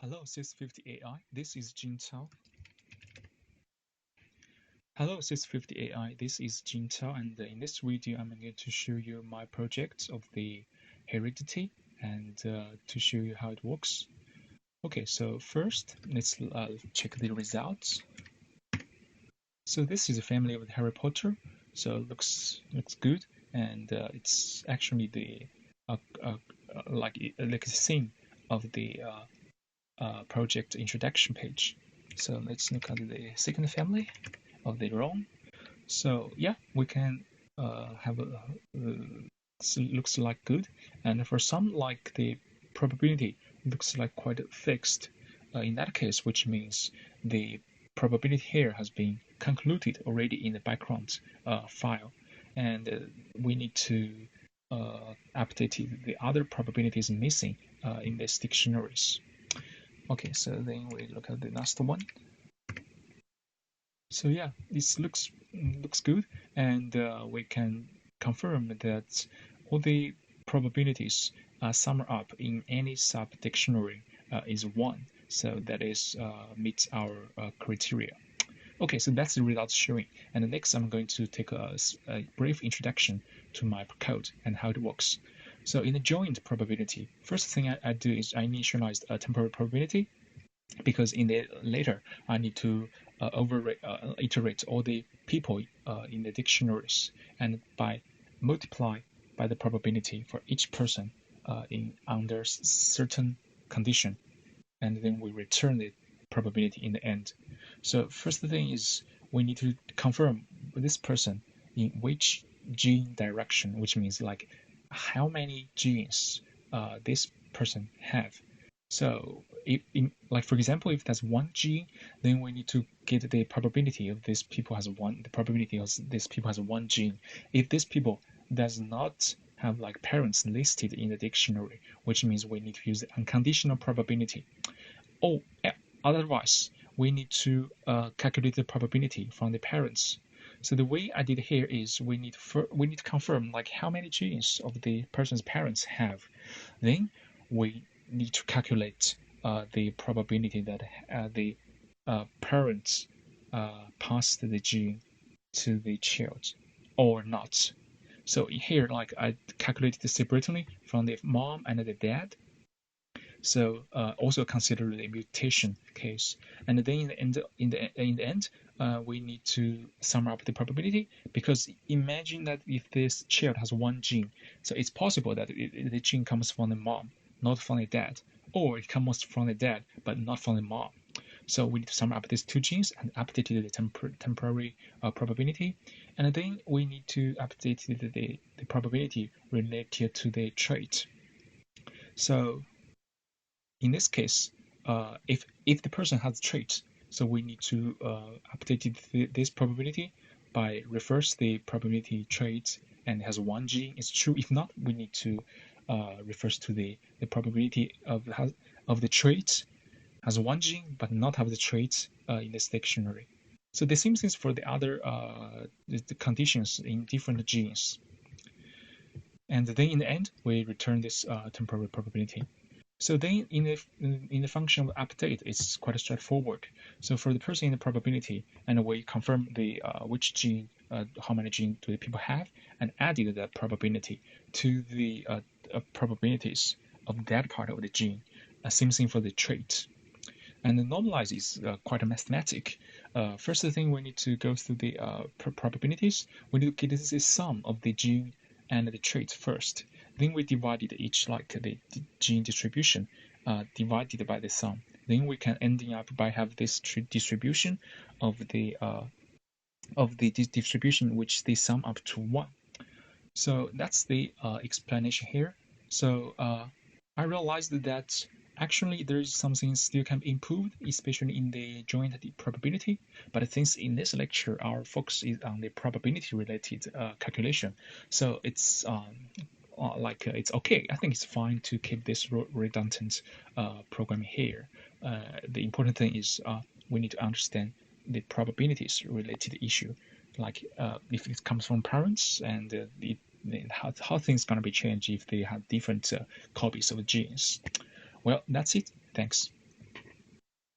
Hello, cs50 AI. This is Jintao. Hello, cs50 AI. This is Jintao, and in this video, I'm going to show you my project of the Heredity and to show you how it works. Okay, so first, let's check the results. So this is a family of Harry Potter. So it looks good, and it's actually the like a scene of the project introduction page. So let's look at the second family of the ROM. So yeah, we can have a looks like good, and for some like the probability looks like quite fixed. In that case, which means the probability here has been concluded already in the background file, and we need to update the other probabilities missing in these dictionaries. Okay, so then we look at the last one. So yeah, this looks good, and we can confirm that all the probabilities summed up in any sub-dictionary is 1. So that is meets our criteria. Okay, so that's the results showing. And next, I'm going to take a brief introduction to my code and how it works. So in the joint probability, first thing I do is I initialize a temporary probability, because in the later I need to iterate all the people in the dictionaries, and by multiply by the probability for each person in under certain condition, and then we return the probability in the end. So first thing is we need to confirm this person in which gene direction, which means like how many genes this person have. So if like for example, if that's one gene, then we need to get the probability of this people has one, the probability of this people has one gene. If this people does not have like parents listed in the dictionary, which means we need to use the unconditional probability. Or otherwise, we need to calculate the probability from the parents. So the way I did here is we need to confirm like how many genes of the person's parents have. Then we need to calculate the probability that the parents pass the gene to the child or not. So here, like I calculated separately from the mom and the dad. So also consider the mutation case, and then in the end, we need to sum up the probability, because imagine that if this child has one gene, so it's possible that the gene comes from the mom, not from the dad, or it comes from the dad but not from the mom. So we need to sum up these two genes and update the temporary probability, and then we need to update the probability related to the trait. So in this case, if the person has traits, so we need to update this probability by reverse the probability trait and has one gene. It's true. If not, we need to reverse to the probability of the trait has one gene but not have the traits in this dictionary. So the same things for the other the conditions in different genes. And then in the end, we return this temporary probability. So then in the function of update, it's quite straightforward. So for the person in the probability, and we confirm the which gene, how many genes do the people have, and added that probability to the probabilities of that part of the gene. Same thing for the trait. And the normalize is quite a mathematic. First thing we need to go through the probabilities. We need to get the sum of the gene and the trait first. Then we divided each like the gene distribution divided by the sum. Then we can ending up by have this distribution of the distribution which they sum up to 1. So that's the explanation here. So I realized that actually there is something still can be improved, especially in the joint probability. But since in this lecture our focus is on the probability related calculation, so it's it's okay. I think it's fine to keep this redundant program here. The important thing is we need to understand the probabilities related issue, like if it comes from parents, and how things gonna be changed if they have different copies of genes. Well, that's it. Thanks.